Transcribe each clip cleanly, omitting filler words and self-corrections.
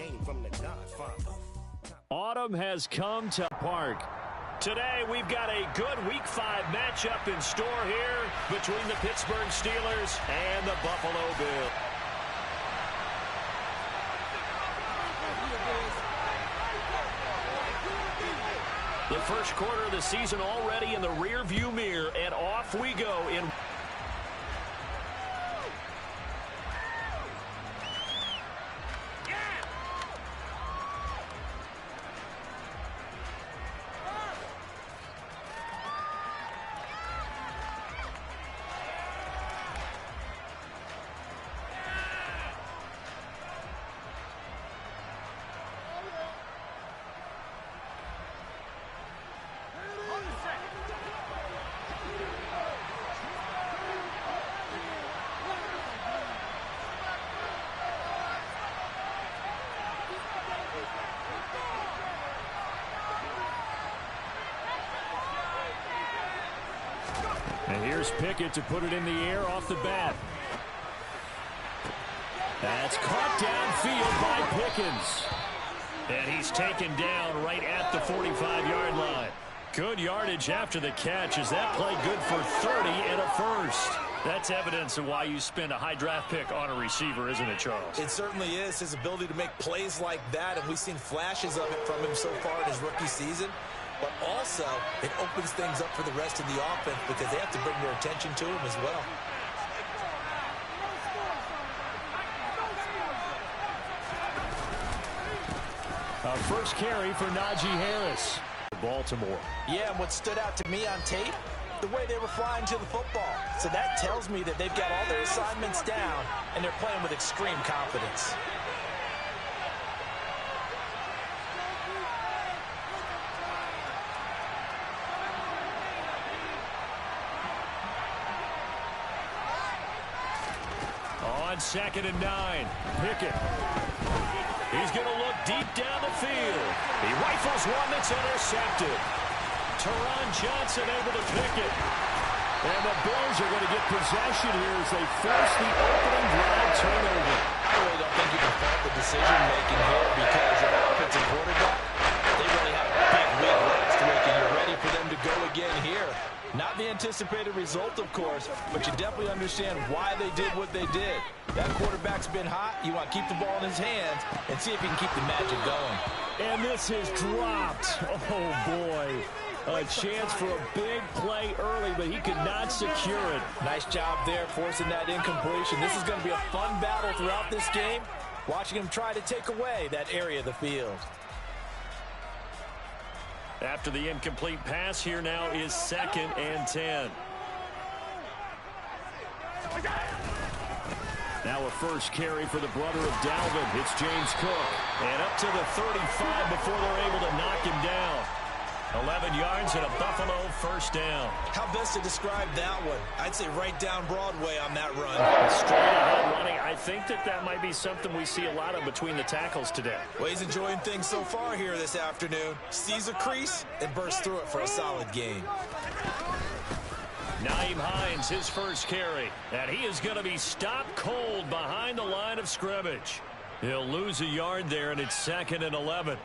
game from the Godfather. Autumn has come to Park. Today, we've got a good Week 5 matchup in store here between the Pittsburgh Steelers and the Buffalo Bills. The first quarter of the season already in the rear-view mirror, and off we go in. And here's Pickett to put it in the air off the bat. That's caught downfield by Pickens. And he's taken down right at the 45-yard line. Good yardage after the catch. Is that play good for 30 and a first? That's evidence of why you spend a high draft pick on a receiver, isn't it, Charles? It certainly is. His ability to make plays like that, and we've seen flashes of it from him so far in his rookie season. But also, it opens things up for the rest of the offense because they have to bring their attention to him as well. First carry for Najee Harris. Baltimore. Yeah, and what stood out to me on tape, the way they were flying to the football. So that tells me that they've got all their assignments down, and they're playing with extreme confidence. On 2nd and 9, Pickett. He's going to look deep down the field. He rifles one that's intercepted. Teron Johnson able to pick it. And the Bills are going to get possession here as they force the opening drive turnover. I really don't think you can fault the decision-making here because your offensive quarterback, they really had a big week last week, and you're ready for them to go again here. Not the anticipated result, of course, but you definitely understand why they did what they did. That quarterback's been hot. You want to keep the ball in his hands and see if he can keep the magic going. And this is dropped. Oh, boy. A chance for a big play early, but he could not secure it. Nice job there forcing that incompletion. This is going to be a fun battle throughout this game, watching him try to take away that area of the field. After the incomplete pass, here now is 2nd and 10. Now a first carry for the brother of Dalvin. It's James Cook. And up to the 35 before they're able to knock him down. 11 yards and a Buffalo first down. How best to describe that one? I'd say right down Broadway on that run. Straight ahead running. I think that might be something we see a lot of between the tackles today. Well, he's enjoying things so far here this afternoon. Sees a crease and bursts through it for a solid gain. Nyheim Hines, his first carry. And he is going to be stopped cold behind the line of scrimmage. He'll lose a yard there, and it's 2nd and 11.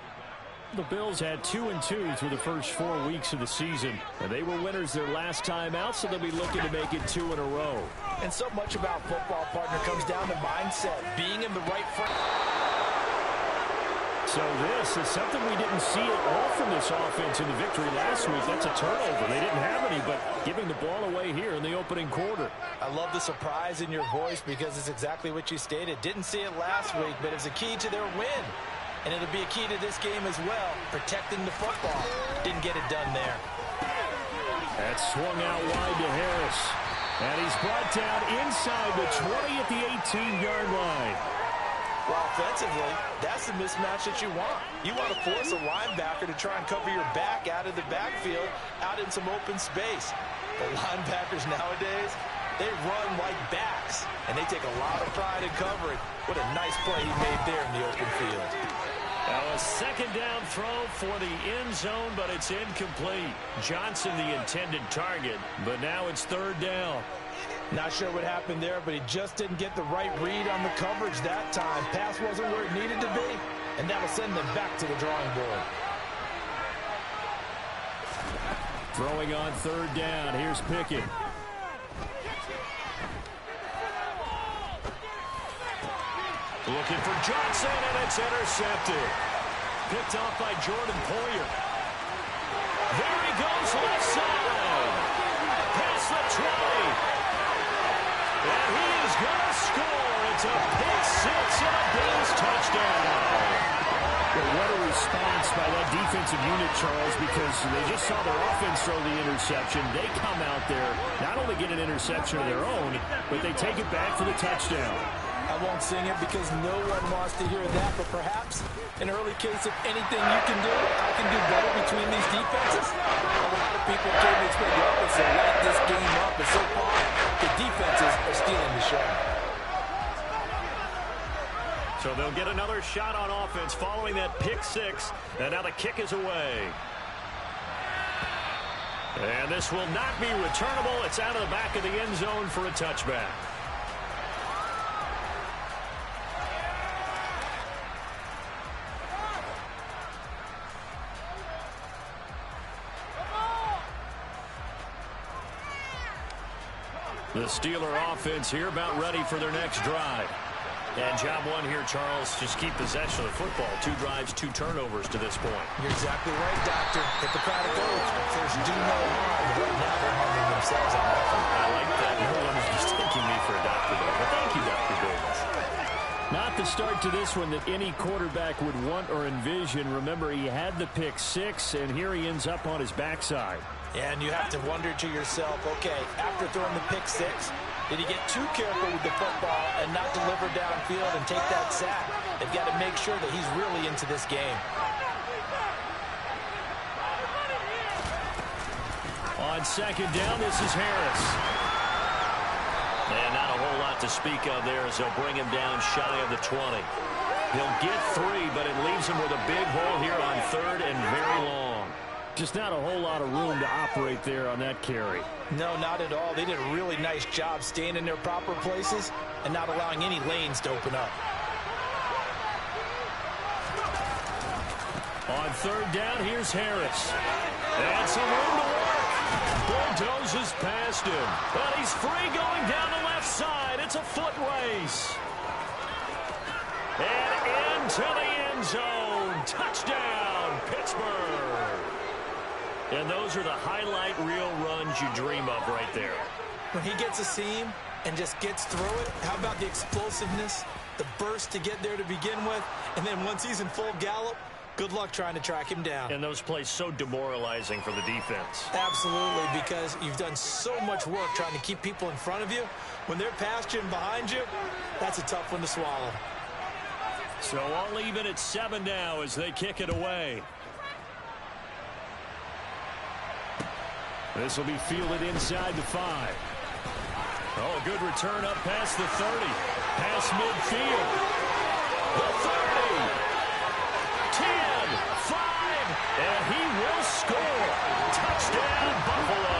The Bills had 2-2 through the first 4 weeks of the season. And they were winners their last time out, so they'll be looking to make it 2 in a row. And so much about football, partner, comes down to mindset, being in the right front. So this is something we didn't see at all from this offense in the victory last week. That's a turnover. They didn't have any, but giving the ball away here in the opening quarter. I love the surprise in your voice because it's exactly what you stated. Didn't see it last week, but it's a key to their win. And it'll be a key to this game as well, protecting the football. Didn't get it done there. That's swung out wide to Harris. And he's brought down inside the 20 at the 18-yard line. Well, offensively, that's the mismatch that you want. You want to force a linebacker to try and cover your back out of the backfield, out in some open space. The linebackers nowadays, they run like backs, and they take a lot of pride in covering. What a nice play he made there in the open field. Now a second down throw for the end zone, but it's incomplete. Johnson the intended target, but now it's 3rd down. Not sure what happened there, but he just didn't get the right read on the coverage that time. Pass wasn't where it needed to be. and that'll send them back to the drawing board. Throwing on third down. Here's Pickett. Looking for Johnson, and it's intercepted. Picked off by Jordan Poyer. There he goes, left side. Past the 20. And he is going to score. It's a pick six and a Bills touchdown. Well, what a response by that defensive unit, Charles, because they just saw their offense throw the interception. They come out there, not only get an interception of their own, but they take it back for the touchdown. I won't sing it because no one wants to hear that, but perhaps an early case of anything you can do, I can do better between these defenses. A lot of people came to expect the offense to light this game up, and so far, the defenses are stealing the show. So they'll get another shot on offense following that pick six, and now the kick is away. And this will not be returnable. It's out of the back of the end zone for a touchback. The Steeler offense here about ready for their next drive. And job one here, Charles, just keep possession of the football. 2 drives, 2 turnovers to this point. You're exactly right, Doctor. Hippocratic oath. First, do no harm. But now they're harming themselves on offense. I like that. No one is mistaking me for a doctor, though. But thank you, Dr. Davis. Not the start to this one that any quarterback would want or envision. Remember, he had the pick six, and here he ends up on his backside. And you have to wonder to yourself, okay, after throwing the pick six, did he get too careful with the football and not deliver downfield and take that sack? They've got to make sure that he's really into this game. On second down, this is Harris. And not a whole lot to speak of there as they'll bring him down shy of the 20. He'll get 3, but it leaves him with a big hole here on third and very long. Just not a whole lot of room to operate there on that carry. No, not at all. They did a really nice job staying in their proper places and not allowing any lanes to open up. On third down, here's Harris. And some room to work. Bulldozes past him. But he's free going down the left side. It's a foot race. And into the end zone. Touchdown, Pittsburgh. And those are the highlight reel runs you dream of right there. When he gets a seam and just gets through it, how about the explosiveness, the burst to get there to begin with, and then once he's in full gallop, good luck trying to track him down. And those plays so demoralizing for the defense. Absolutely, because you've done so much work trying to keep people in front of you. When they're past you and behind you, that's a tough one to swallow. So I'll leave it at 7 now as they kick it away. This will be fielded inside the 5. Oh, a good return up past the 30. Past midfield. The 30. 10, 5, and he will score. Touchdown, Buffalo.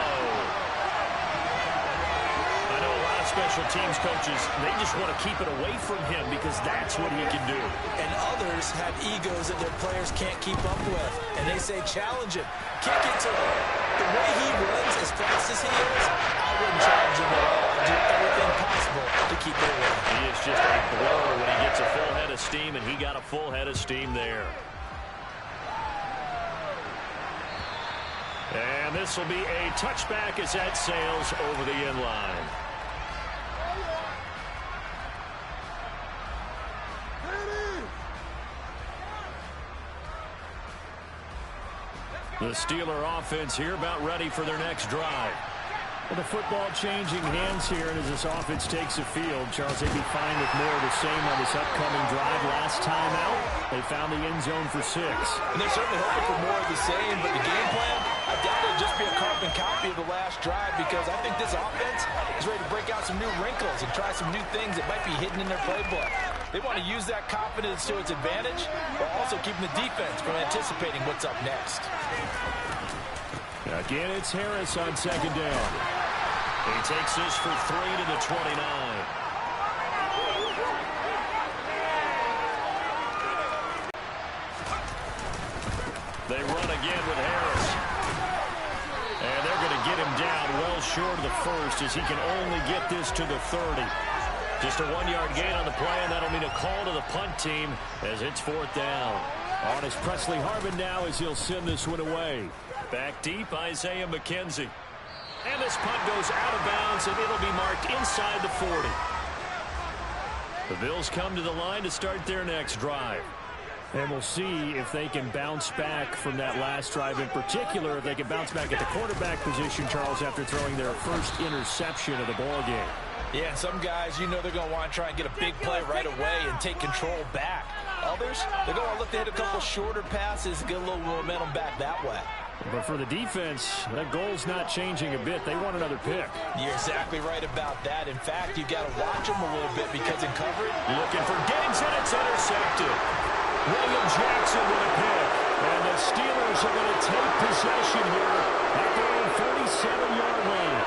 I know a lot of special teams coaches, they just want to keep it away from him because that's what he can do. And others have egos that their players can't keep up with. And they say, challenge him. Kick it to him. The way he runs as fast as he is, I wouldn't challenge him at all. I'd do everything possible to keep it away. He is just a blur when he gets a full head of steam, and he got a full head of steam there. And this will be a touchback as that sails over the end line. The Steeler offense here about ready for their next drive. Well, the football changing hands here, and as this offense takes the field, Charles, they'd be fine with more of the same on this upcoming drive. Last time out, they found the end zone for 6. And they're certainly hoping for more of the same, but the game plan, I doubt it'll just be a carbon copy of the last drive because I think this offense is ready to break out some new wrinkles and try some new things that might be hidden in their playbook. They want to use that confidence to its advantage, while also keeping the defense from anticipating what's up next. Again, it's Harris on second down. He takes this for 3 to the 29. They run again with Harris. And they're going to get him down well short of the first as he can only get this to the 30. Just a 1-yard gain on the play, and that'll mean a call to the punt team as it's 4th down. On is Presley Harvin now as he'll send this one away. Back deep, Isaiah McKenzie. And this punt goes out of bounds, and it'll be marked inside the 40. The Bills come to the line to start their next drive. And we'll see if they can bounce back from that last drive, in particular if they can bounce back at the quarterback position, Charles, after throwing their first interception of the ball game. Yeah, some guys, you know they're going to want to try and get a big play right away and take control back. Others, they're going to look to hit a couple shorter passes, get a little momentum back that way. But for the defense, that goal's not changing a bit. They want another pick. You're exactly right about that. In fact, you've got to watch them a little bit because in coverage, looking for Diggs, and it's intercepted. William Jackson with a pick. And the Steelers are going to take possession here at their own 47-yard line.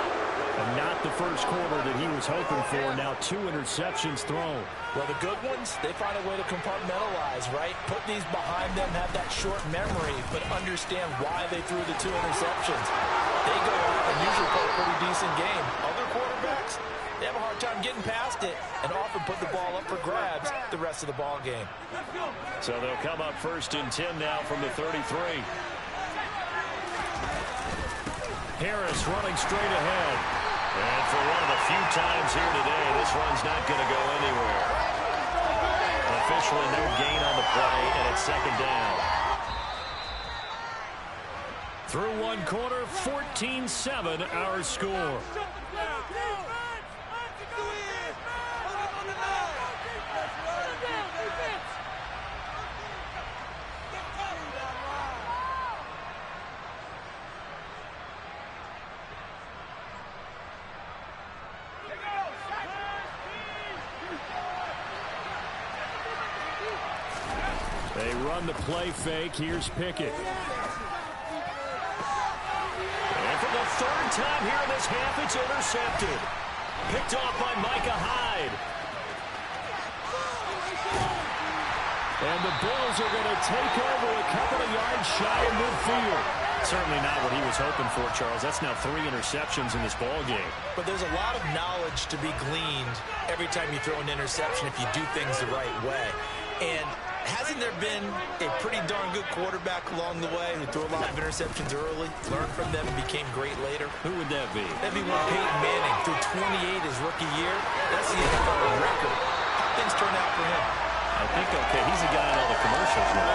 And not the first quarter that he was hoping for. Now 2 interceptions thrown. Well, the good ones, they find a way to compartmentalize, right? Put these behind them, have that short memory, but understand why they threw the 2 interceptions. They go out and usually play a pretty decent game. Other quarterbacks, they have a hard time getting past it and often put the ball up for grabs the rest of the ball game. So they'll come up 1st and 10 now from the 33. Harris running straight ahead. And for one of the few times here today, this run's not going to go anywhere. Officially no gain on the play, and it's 2nd down. Through 1 quarter, 14-7 our score. They run the play fake. Here's Pickett. And for the 3rd time here in this half, it's intercepted. Picked off by Micah Hyde. And the Bills are going to take over a couple of yards shy of midfield. Certainly not what he was hoping for, Charles. That's now 3 interceptions in this ball game. But there's a lot of knowledge to be gleaned every time you throw an interception if you do things the right way. And hasn't there been a pretty darn good quarterback along the way who threw a lot of interceptions early, learned from them, and became great later? Who would that be? That'd be one Peyton Manning. Threw 28 his rookie year. That's the NFL record. How things turn out for him? I think okay. He's the guy in all the commercials now.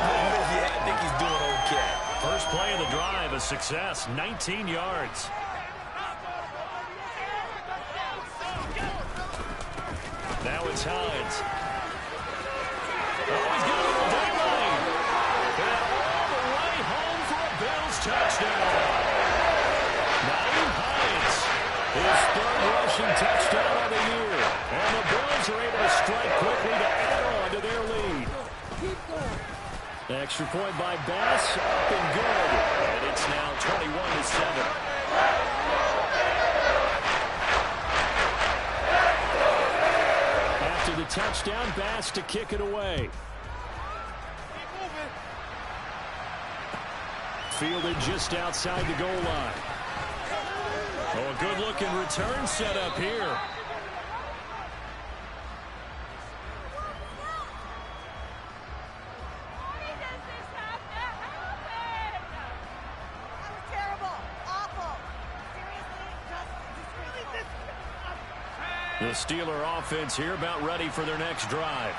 Yeah, I think he's doing okay. First play of the drive, a success, 19 yards. Now it's Hines. Oh, he's got a little daylight. And all the way home for a Bills touchdown. Nyheim Hines, his 3rd rushing touchdown of the year. And the Bills are able to strike quickly to add on to their lead. Extra point by Bass, up and good. And it's now 21-7. After the touchdown, Bass to kick it away. Fielded just outside the goal line. Oh, a good-looking return set up here. The Steeler offense here about ready for their next drive.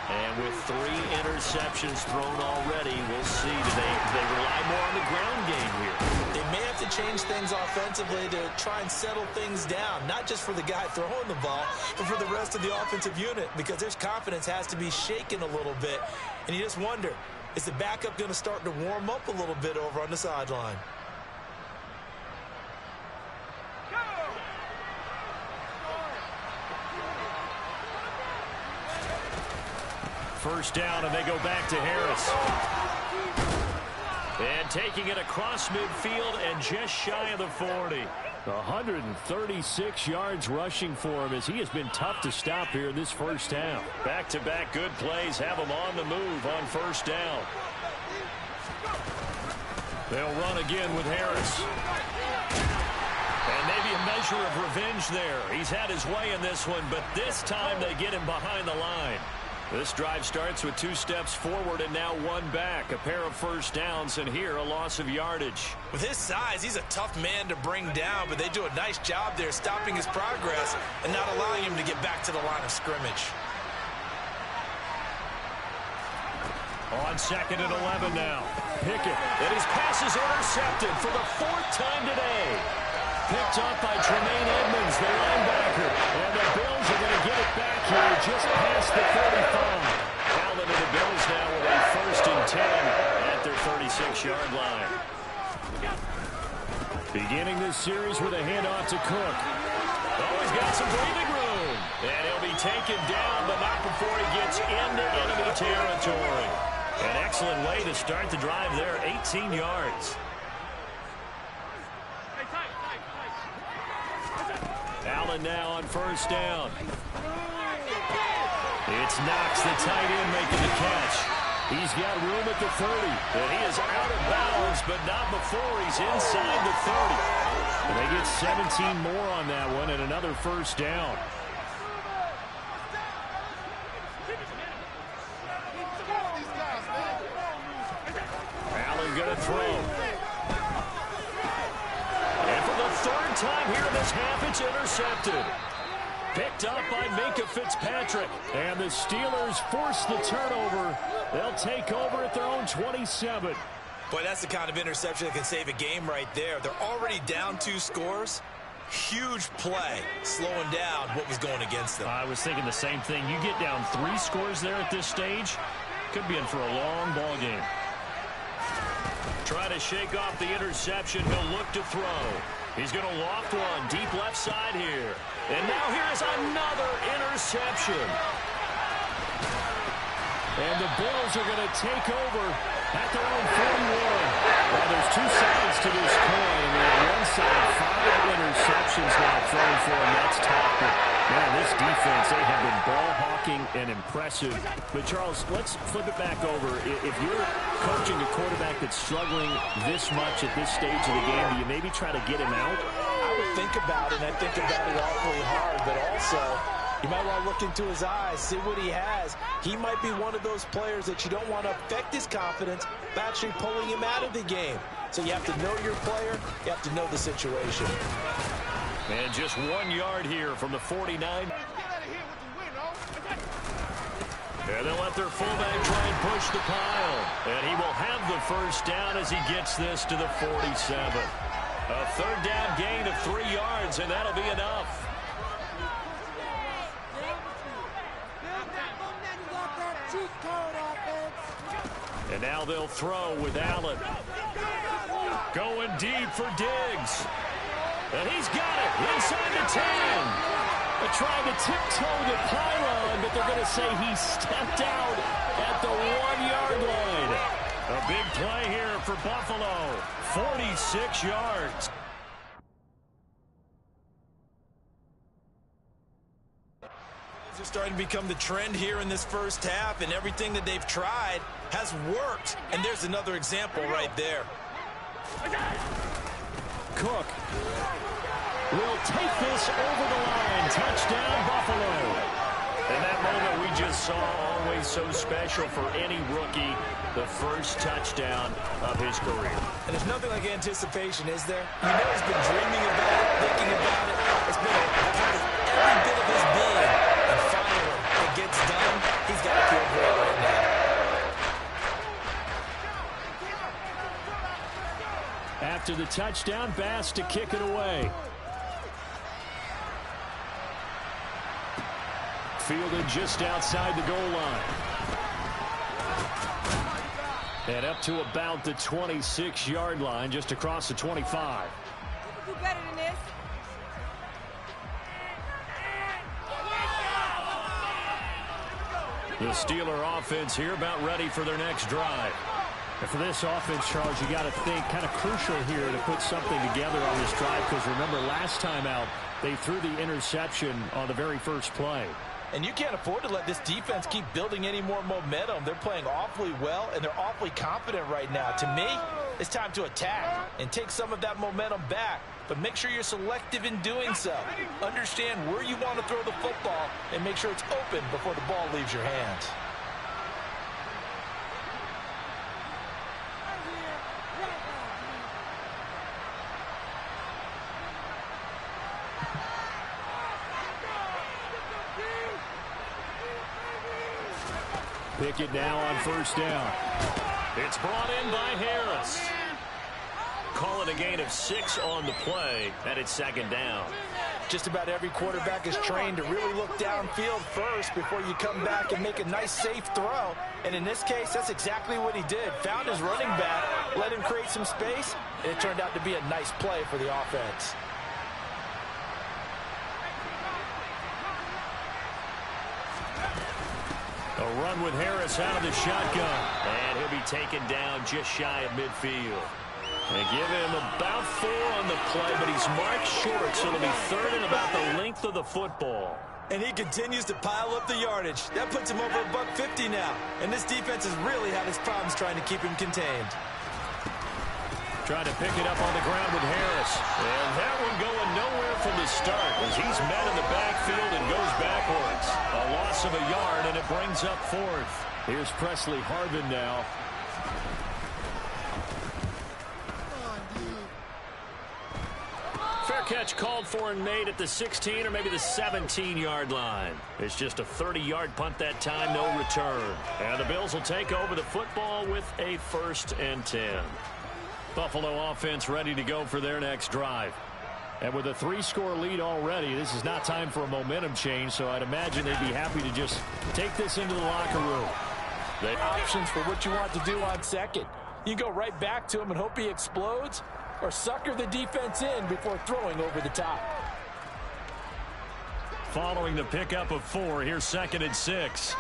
And with 3 interceptions thrown already, we'll see. Do they rely more on the ground game here? They may have to change things offensively to try and settle things down, not just for the guy throwing the ball, but for the rest of the offensive unit, because their confidence has to be shaken a little bit. And you just wonder, is the backup going to start to warm up a little bit over on the sideline? First down, and they go back to Harris. And taking it across midfield and just shy of the 40. 136 yards rushing for him as he has been tough to stop here in this first half. Back-to-back good plays have him on the move on first down. They'll run again with Harris. And maybe a measure of revenge there. He's had his way in this one, but this time they get him behind the line. This drive starts with 2 steps forward and now 1 back. A pair of first downs, and here a loss of yardage. With his size, he's a tough man to bring down, but they do a nice job there stopping his progress and not allowing him to get back to the line of scrimmage. On 2nd and 11 now. Pickett, and his pass is intercepted for the 4th time today. Picked up by Tremaine Edmonds, the linebacker. And the Bills are going to get it back here just past the 35. Allen and the Bills now with a 1st and 10 at their 36-yard line. Beginning this series with a handoff to Cook. Oh, he's got some breathing room. And he'll be taken down, but not before he gets into enemy territory. An excellent way to start the drive there, 18 yards. Allen now on 1st down. It's Knox, the tight end, making the catch. He's got room at the 30. And he is out of bounds, but not before he's inside the 30. And they get 17 more on that one and another 1st down. Allen going to throw. And for the 3rd time here in this half, it's intercepted. Picked up by Minkah Fitzpatrick. And the Steelers force the turnover. They'll take over at their own 27. Boy, that's the kind of interception that can save a game right there. They're already down 2 scores. Huge play, slowing down what was going against them. I was thinking the same thing. You get down 3 scores there at this stage, could be in for a long ball game. Try to shake off the interception. He'll look to throw. He's going to loft one deep left side here. And now here's another interception. And the Bills are going to take over at their own 41. Well, there's 2 sides to this coin. And on one side, 5 interceptions now thrown for him. That's tough. But, man, this defense, they have been ball hawking and impressive. But, Charles, let's flip it back over. If you're coaching a quarterback that's struggling this much at this stage of the game, do you maybe try to get him out? I would think about it, and I think about it awfully hard, but also you might want to look into his eyes, see what he has. He might be one of those players that you don't want to affect his confidence by actually pulling him out of the game. So you have to know your player. You have to know the situation. And just 1 yard here from the 49. And they'll let their fullback try and push the pile. And he will have the 1st down as he gets this to the 47. A 3rd down gain of 3 yards, and that'll be enough. And now they'll throw with Allen. Going deep for Diggs. And he's got it inside the 10. They're trying to tiptoe the pylon, but they're going to say he stepped out at the 1-yard line. A big play here for Buffalo. 46 yards. They're starting to become the trend here in this 1st half, and everything that they've tried has worked. And there's another example right there. Cook will take this over the line. Touchdown, Buffalo. And that moment we just saw, always so special for any rookie, the 1st touchdown of his career. And there's nothing like anticipation, is there? You know he's been dreaming about it, thinking about it. It's been a part of every bit of his being. And finally, it gets done. He's got to feel great right now. After the touchdown, Bass to kick it away. Fielded just outside the goal line. And up to about the 26-yard line, just across the 25. Do better than this. The Steeler offense here about ready for their next drive. And for this offense, Charles, you got to think kind of crucial here to put something together on this drive, because remember last time out, they threw the interception on the very first play. And you can't afford to let this defense keep building any more momentum. They're playing awfully well, and they're awfully confident right now. To me, it's time to attack and take some of that momentum back. But make sure you're selective in doing so. Understand where you want to throw the football and make sure it's open before the ball leaves your hands. Pickett now on first down. It's brought in by Harris. Call it a gain of 6 on the play, and it's second down. Just about every quarterback is trained to really look downfield first before you come back and make a nice, safe throw. And in this case, that's exactly what he did. Found his running back, let him create some space, and it turned out to be a nice play for the offense. A run with Harris out of the shotgun. And he'll be taken down just shy of midfield. They give him about 4 on the play, but he's marked short, so it'll be third and about the length of the football. And he continues to pile up the yardage. That puts him over $150 now. And this defense has really had its problems trying to keep him contained. Trying to pick it up on the ground with Harris. And that one going nowhere from the start as he's met in the backfield and goes backwards. A loss of a yard, and it brings up 4th. Here's Presley Harvin now. Fair catch called for and made at the 16 or maybe the 17-yard line. It's just a 30-yard punt that time, no return. And the Bills will take over the football with a 1st and 10. Buffalo offense ready to go for their next drive. And with a 3-score lead already, this is not time for a momentum change, so I'd imagine they'd be happy to just take this into the locker room. They have options for what you want to do on second. You go right back to him and hope he explodes, or sucker the defense in before throwing over the top. Following the pickup of 4, here's 2nd and 6.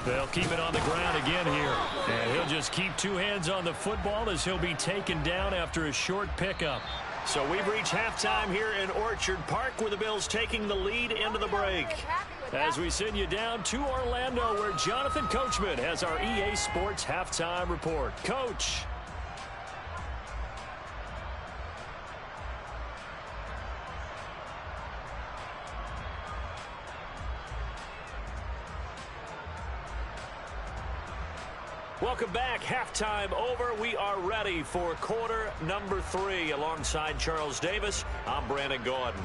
They'll keep it on the ground again here. And he'll just keep 2 hands on the football as he'll be taken down after a short pickup. So we've reached halftime here in Orchard Park with the Bills taking the lead into the break. As we send you down to Orlando where Jonathan Coachman has our EA Sports halftime report. Coach. Welcome back. Halftime over. We are ready for quarter number 3. Alongside Charles Davis, I'm Brandon Gaudin.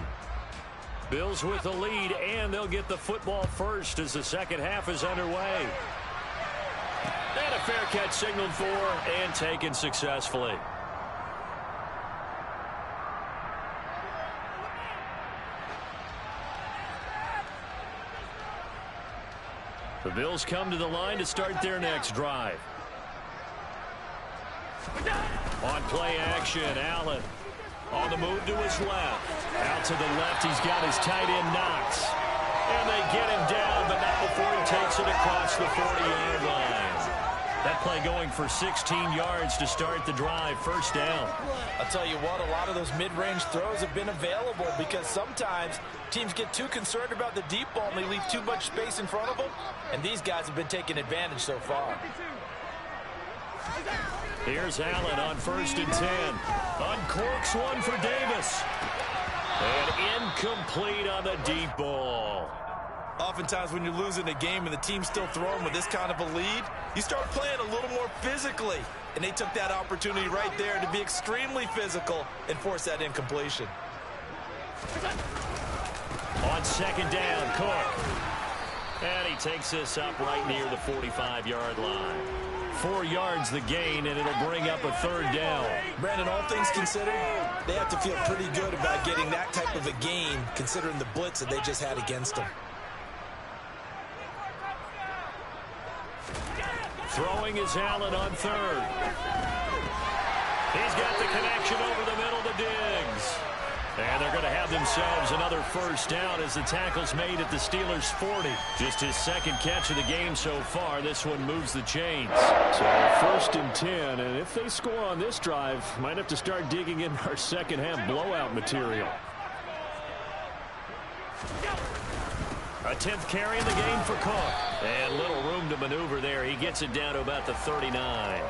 Bills with the lead, and they'll get the football first as the second half is underway. And a fair catch signaled for and taken successfully. The Bills come to the line to start their next drive. On play action, Allen on the move to his left. Out to the left, he's got his tight end Knox. And they get him down, but not before he takes it across the 40-yard line. That play going for 16 yards to start the drive, first down. I'll tell you what, a lot of those mid-range throws have been available because sometimes teams get too concerned about the deep ball and they leave too much space in front of them, and these guys have been taking advantage so far. Here's Allen on 1st and 10. Uncorks one for Davis. And incomplete on the deep ball. Oftentimes when you're losing a game and the team's still throwing with this kind of a lead, you start playing a little more physically. And they took that opportunity right there to be extremely physical and force that incompletion. On 2nd down, Cook. And he takes this up right near the 45-yard line. 4 yards the gain, and it'll bring up a 3rd down. Brandon, all things considered, they have to feel pretty good about getting that type of a gain considering the blitz that they just had against them. Throwing is Allen on 3rd. He's got the connection over the middle to Diggs. And they're going to have themselves another first down as the tackle's made at the Steelers' 40. Just his second catch of the game so far. This one moves the chains. So 1st and 10, and if they score on this drive, might have to start digging in our second half blowout material. A 10th carry in the game for Cook. And little room to maneuver there. He gets it down to about the 39.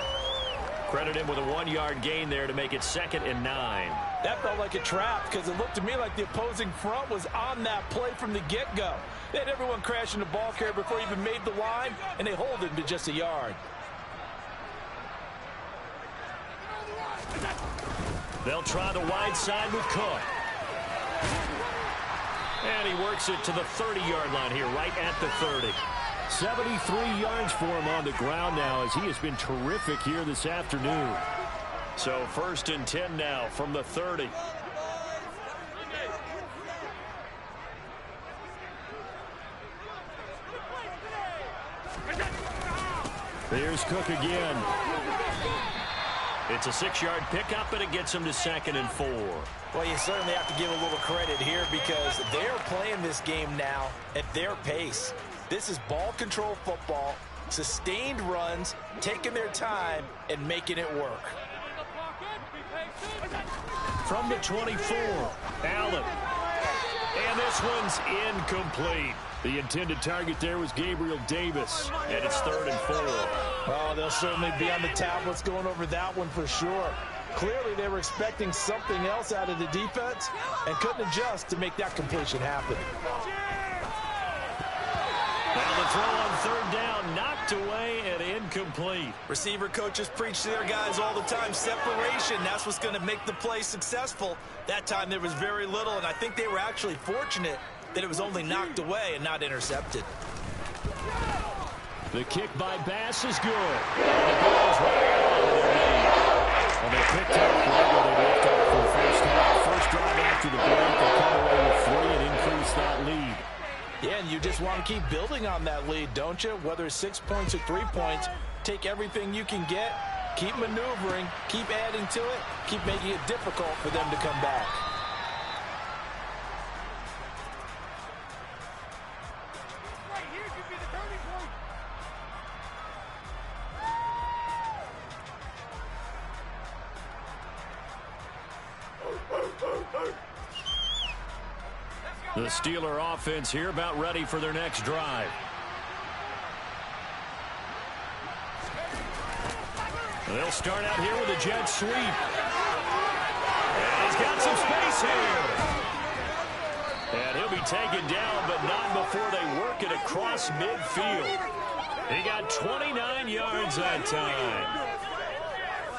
Credit him with a 1-yard gain there to make it 2nd and 9. That felt like a trap because it looked to me like the opposing front was on that play from the get-go. They had everyone crashing the ball carrier before he even made the line, and they hold him to just a yard. They'll try the wide side with Cook. And he works it to the 30-yard line here, right at the 30. 73 yards for him on the ground now as he has been terrific here this afternoon. So 1st and 10 now from the 30. There's Cook again. It's a 6-yard pickup, and it gets him to 2nd and 4. Well, you certainly have to give a little credit here because they're playing this game now at their pace. This is ball control football, sustained runs, taking their time, and making it work. From the 24, Allen. And this one's incomplete. The intended target there was Gabriel Davis. And it's 3rd and 4. Oh, they'll certainly be on the tablets going over that one for sure. Clearly, they were expecting something else out of the defense and couldn't adjust to make that completion happen. Now the throw on 3rd down, knocked away and incomplete. Receiver coaches preach to their guys all the time, separation. That's what's going to make the play successful. That time there was very little, and I think they were actually fortunate that it was only knocked away and not intercepted. The kick by Bass is good. And the Bills right out of their lead. And they picked up right where they left off for the first half. First drive after the break, they come away with 3 and increase that lead. Yeah, and you just want to keep building on that lead, don't you? Whether it's 6 points or 3 points, take everything you can get, keep maneuvering, keep adding to it, keep making it difficult for them to come back. The Steeler offense here about ready for their next drive. They'll start out here with a jet sweep. And he's got some space here. And he'll be taken down, but not before they work it across midfield. He got 29 yards that time.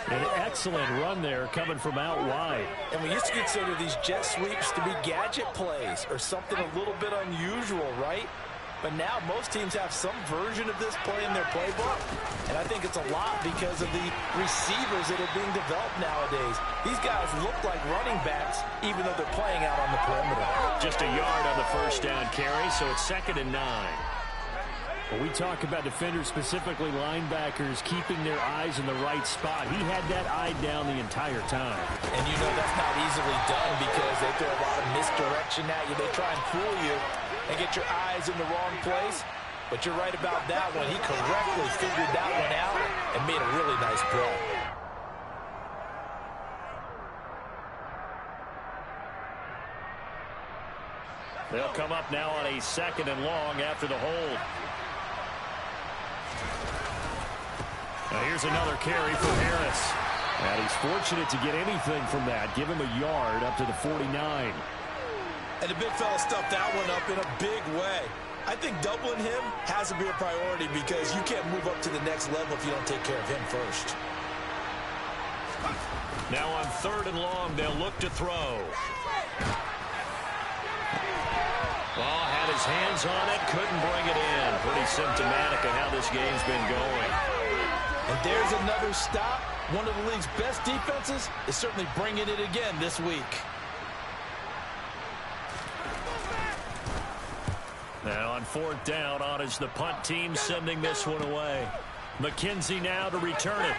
An excellent run there coming from out wide. And we used to consider these jet sweeps to be gadget plays or something a little bit unusual, right? But now most teams have some version of this play in their playbook. And I think it's a lot because of the receivers that are being developed nowadays. These guys look like running backs even though they're playing out on the perimeter. Just a yard on the first down carry, so it's 2nd and 9. When we talk about defenders, specifically linebackers, keeping their eyes in the right spot, he had that eye down the entire time. And you know that's not easily done because they throw a lot of misdirection at you. They try and fool you and get your eyes in the wrong place. But you're right about that one. He correctly figured that one out and made a really nice play. They'll come up now on a 2nd and long after the hold. Now here's another carry for Harris. And he's fortunate to get anything from that. Give him a yard up to the 49. And the big fella stuffed that one up in a big way. I think doubling him has to be a priority because you can't move up to the next level if you don't take care of him first. Now on 3rd and long, they'll look to throw. Well, had his hands on it, couldn't bring it in. Pretty symptomatic of how this game's been going. And there's another stop. One of the league's best defenses is certainly bringing it again this week. Now on 4th down, on is the punt team sending this one away. McKenzie now to return it.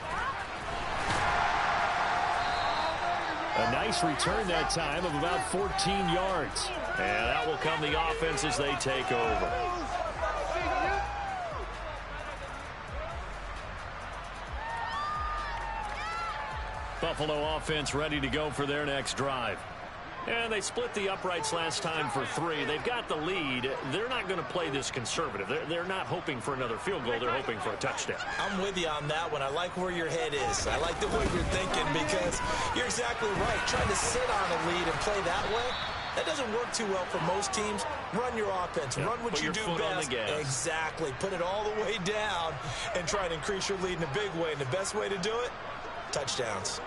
A nice return that time of about 14 yards. And that will come the offense as they take over. Buffalo offense ready to go for their next drive. And they split the uprights last time for 3. They've got the lead. They're not going to play this conservative. They're not hoping for another field goal. They're hoping for a touchdown. I'm with you on that one. I like where your head is. I like the way you're thinking because you're exactly right. Trying to sit on a lead and play that way, that doesn't work too well for most teams. Run your offense. Run what you do best. Exactly. Put it all the way down and try to increase your lead in a big way. And the best way to do it, touchdowns.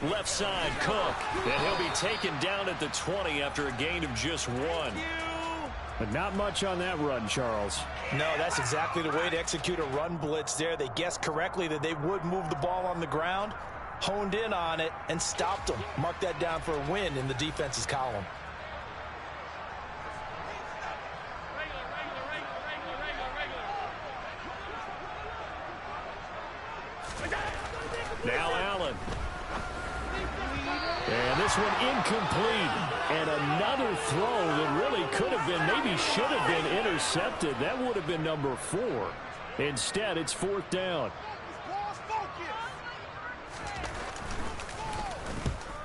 Left side, Cook. And he'll be taken down at the 20 after a gain of just 1. But not much on that run, Charles. No, that's exactly the way to execute a run blitz there. They guessed correctly that they would move the ball on the ground, honed in on it, and stopped them. Mark that down for a win in the defense's column. Now Allen. And this one incomplete. And another throw that really could have been, maybe should have been intercepted. That would have been number 4. Instead, it's 4th down.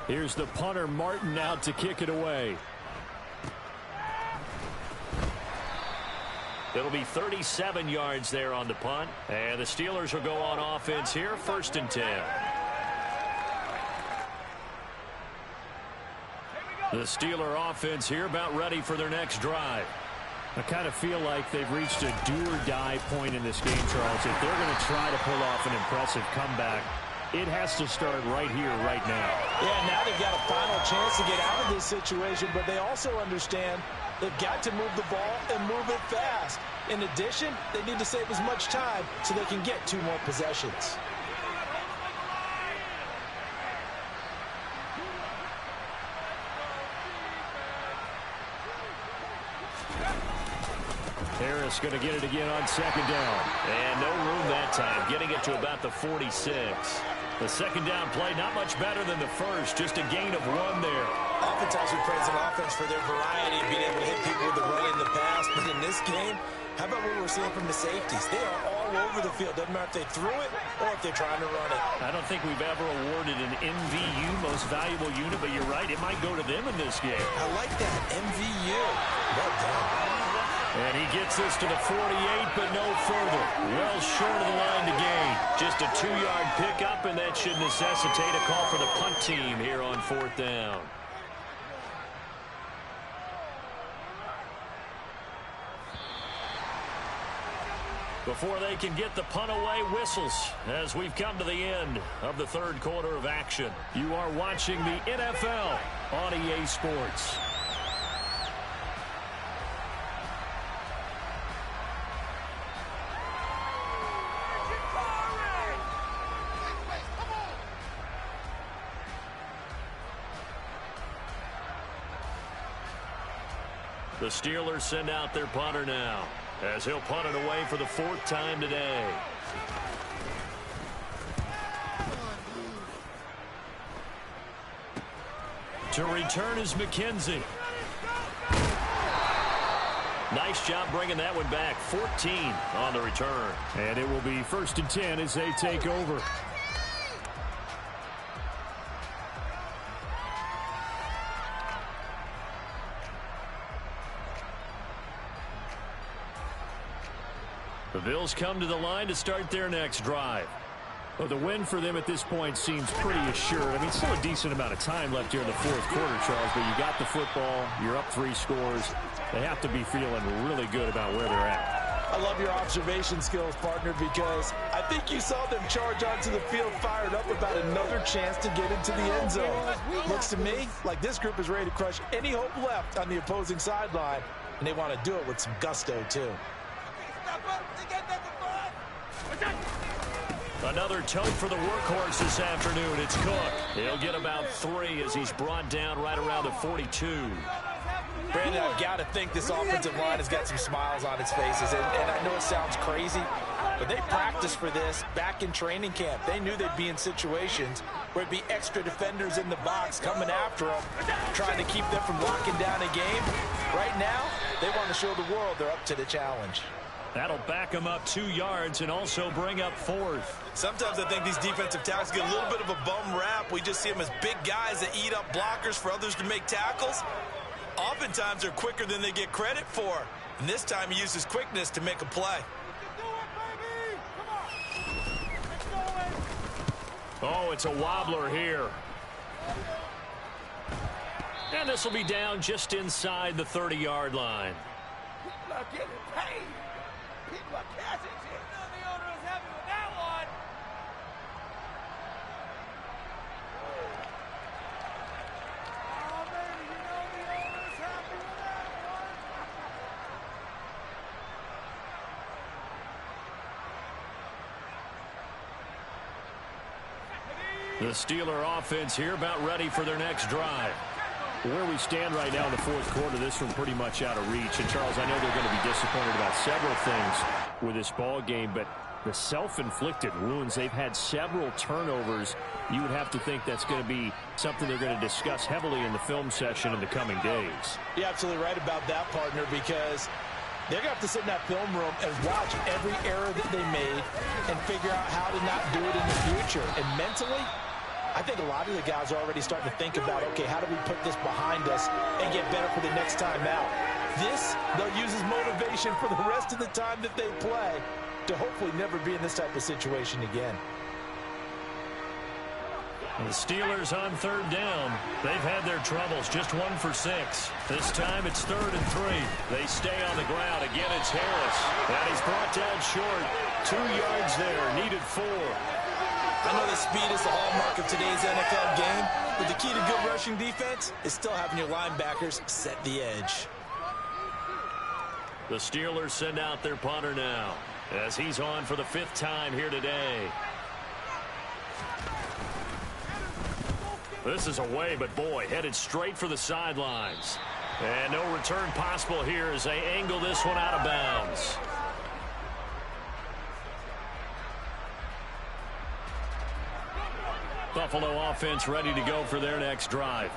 Here's the punter, Martin, out to kick it away. It'll be 37 yards there on the punt. And the Steelers will go on offense here, 1st and 10. The Steeler offense here about ready for their next drive. I kind of feel like they've reached a do-or-die point in this game, Charles. If they're going to try to pull off an impressive comeback, it has to start right here, right now. Yeah, now they've got a final chance to get out of this situation, but they also understand they've got to move the ball and move it fast. In addition, they need to save as much time so they can get 2 more possessions. Harris going to get it again on 2nd down. And no room that time, getting it to about the 46. The 2nd down play, not much better than the first, just a gain of 1 there. Oftentimes we praise an offense for their variety of being able to hit people with the run in the pass, but in this game, how about what we're seeing from the safeties? They are all over the field. Doesn't matter if they threw it or if they're trying to run it. I don't think we've ever awarded an MVU, most valuable unit, but you're right, it might go to them in this game. I like that, MVU. Well done. And he gets this to the 48, but no further. Well short of the line to gain. Just a 2-yard pickup, and that should necessitate a call for the punt team here on 4th down. Before they can get the punt away, whistles as we've come to the end of the 3rd quarter of action. You are watching the NFL on EA Sports. The Steelers send out their punter now, as he'll punt it away for the 4th time today. To return is McKenzie. Nice job bringing that one back. 14 on the return. And it will be 1st and 10 as they take over. The Bills come to the line to start their next drive. Well, the win for them at this point seems pretty assured. I mean, still a decent amount of time left here in the 4th quarter, Charles, but you got the football, you're up 3 scores. They have to be feeling really good about where they're at. I love your observation skills, partner, because I think you saw them charge onto the field fired up about another chance to get into the end zone. Looks to me like this group is ready to crush any hope left on the opposing sideline, and they want to do it with some gusto, too. Another tote for the workhorse this afternoon. It's Cook. He'll get about 3 as he's brought down right around the 42. Brandon, I've got to think this offensive line has got some smiles on its faces. And I know it sounds crazy, But they practiced for this back in training camp. They knew they'd be in situations where it'd be extra defenders in the box coming after them, trying to keep them from locking down a game. Right now, they want to show the world they're up to the challenge. That'll back them up 2 yards and also bring up 4th. Sometimes I think these defensive tackles get a little bit of a bum rap. We just see them as big guys that eat up blockers for others to make tackles. Oftentimes, they're quicker than they get credit for. And this time, he uses quickness to make a play. Oh, it's a wobbler here. And this will be down just inside the 30-yard line. People are getting paid. People are cashing shit. The owner is happy with that one. Oh, baby, you know the owner is happy with that one. The Steeler offense here about ready for their next drive. Where we stand right now in the fourth quarter, this one pretty much out of reach. And, Charles, I know they're going to be disappointed about several things with this ball game, but the self-inflicted wounds, they've had several turnovers. You would have to think that's going to be something they're going to discuss heavily in the film session in the coming days. You're absolutely right about that, partner, because they're going to have to sit in that film room and watch every error that they made and figure out how to not do it in the future. And mentally, I think a lot of the guys are already starting to think about, okay, how do we put this behind us and get better for the next time out? This, they'll use as motivation for the rest of the time that they play to hopefully never be in this type of situation again. The Steelers on third down. They've had their troubles, just 1 for 6. This time it's 3rd and 3. They stay on the ground. Again, it's Harris. And he's brought down short. 2 yards there, needed 4. I know that speed is the hallmark of today's NFL game, but the key to good rushing defense is still having your linebackers set the edge. The Steelers send out their punter now as he's on for the 5th time here today. This is away, but boy, headed straight for the sidelines. And no return possible here as they angle this one out of bounds. Buffalo offense ready to go for their next drive.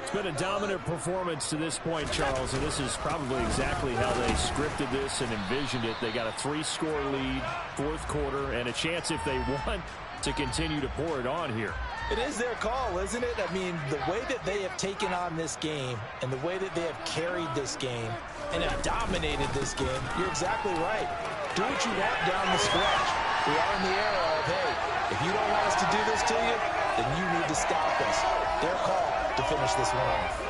It's been a dominant performance to this point, Charles, and this is probably exactly how they scripted this and envisioned it. They got a 3-score lead, fourth quarter, and a chance if they want to continue to pour it on here. It is their call, isn't it? I mean, the way that they have taken on this game and the way that they have carried this game and have dominated this game, you're exactly right. Do what you want down the stretch. We are in the era of, hey, if you don't want us to do this to you, then you need to stop us. Their call to finish this one off.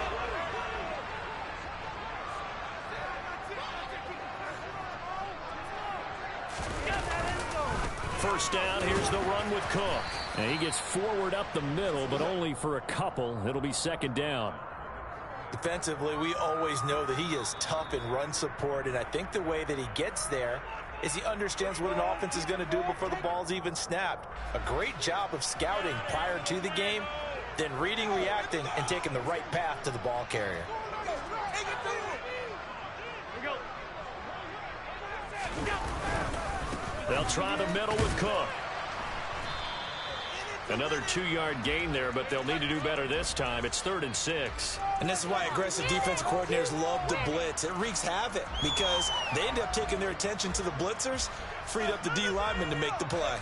First down, here's the run with Cook. And he gets forward up the middle, but only for a couple. It'll be 2nd down. Defensively, we always know that he is tough in run support, and I think the way that he gets there is he understands what an offense is going to do before the ball's even snapped. A great job of scouting prior to the game, then reading, reacting, and taking the right path to the ball carrier. They'll try the middle with Cook. Another 2-yard gain there, but they'll need to do better this time. It's 3rd and 6. And this is why aggressive defensive coordinators love to blitz. It wreaks havoc because they end up taking their attention to the blitzers, freed up the D lineman to make the play.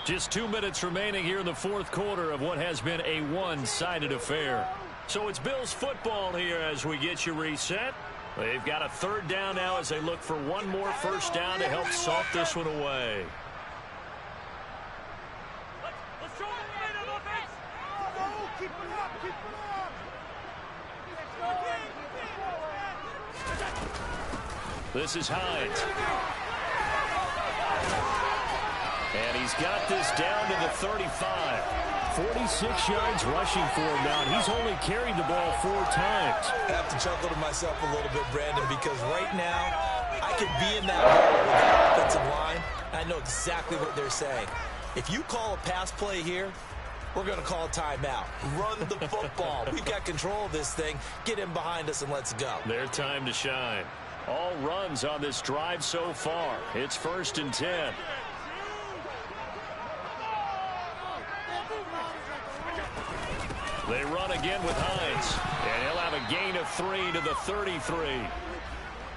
Just 2 minutes remaining here in the fourth quarter of what has been a one-sided affair. So it's Bills football here as we get you reset. They've got a 3rd down now as they look for one more first down to help salt this one away. Let's show them the of offense. Oh, keep it up, keep it up. This is Hines. And he's got this down to the 35. 46 yards rushing for him now, and he's only carried the ball 4 times. I have to chuckle to myself a little bit, Brandon, because right now I could be in that hole with the offensive line. I know exactly what they're saying. If you call a pass play here, we're going to call timeout. Run the football. We've got control of this thing. Get him behind us and let's go. Their time to shine. All runs on this drive so far. It's 1st and 10. They run again with Hines. And he'll have a gain of 3 to the 33.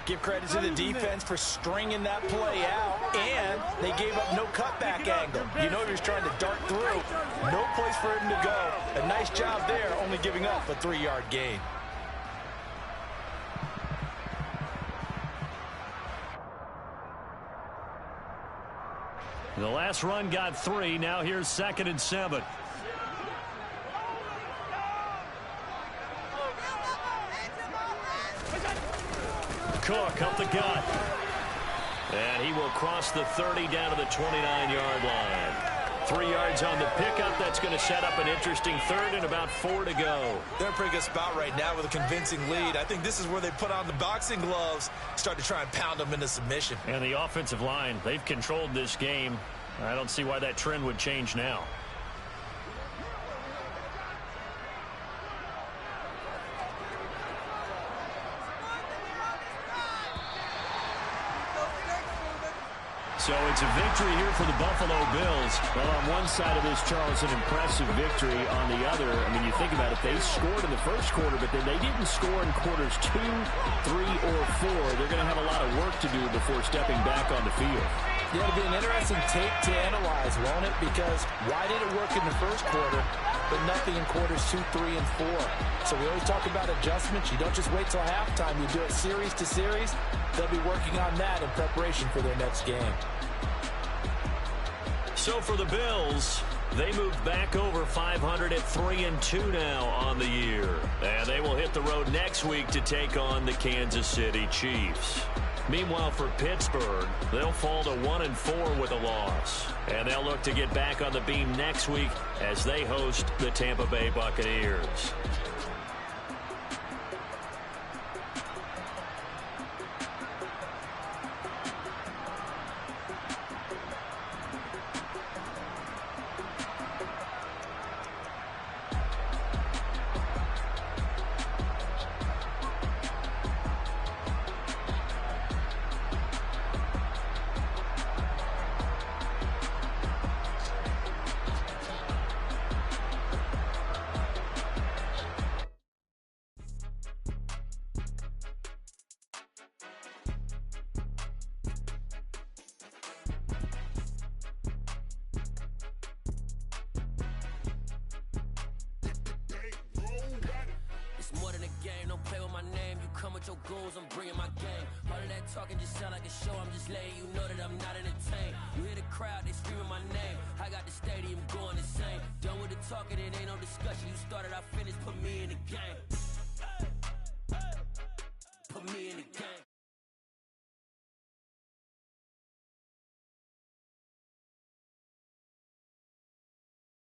Give credit to the defense for stringing that play out, and they gave up no cutback angle. You know he was trying to dart through. No place for him to go. A nice job there, only giving up a 3-yard gain. The last run got 3. Now here's 2nd and 7. Cook up the gut. And he will cross the 30 down to the 29-yard line. 3 yards on the pickup. That's going to set up an interesting 3rd and about 4 to go. They're in a pretty good spot right now with a convincing lead. I think this is where they put on the boxing gloves, start to try and pound them into submission. And the offensive line, they've controlled this game. I don't see why that trend would change now. So it's a victory here for the Buffalo Bills. Well, on one side of this, Charles, an impressive victory. On the other, I mean, you think about it, they scored in the first quarter, but then they didn't score in quarters 2, 3, or 4. They're going to have a lot of work to do before stepping back on the field. Yeah, it'll be an interesting tape to analyze, won't it? Because why did it work in the first quarter, but nothing in quarters 2, 3, and 4? So we always talk about adjustments. You don't just wait till halftime. You do it series to series. They'll be working on that in preparation for their next game. So for the Bills, they moved back over 500 at 3-2 now on the year. And they will hit the road next week to take on the Kansas City Chiefs. Meanwhile, for Pittsburgh, they'll fall to 1-4 with a loss. And they'll look to get back on the beam next week as they host the Tampa Bay Buccaneers. Your goals, I'm bringing my game. All of that talking just sound like a show. I'm just letting you know that I'm not entertained. You hear the crowd, they screaming my name. I got the stadium going insane. Done with the talking, it ain't no discussion. You started, I finished, put me in the game.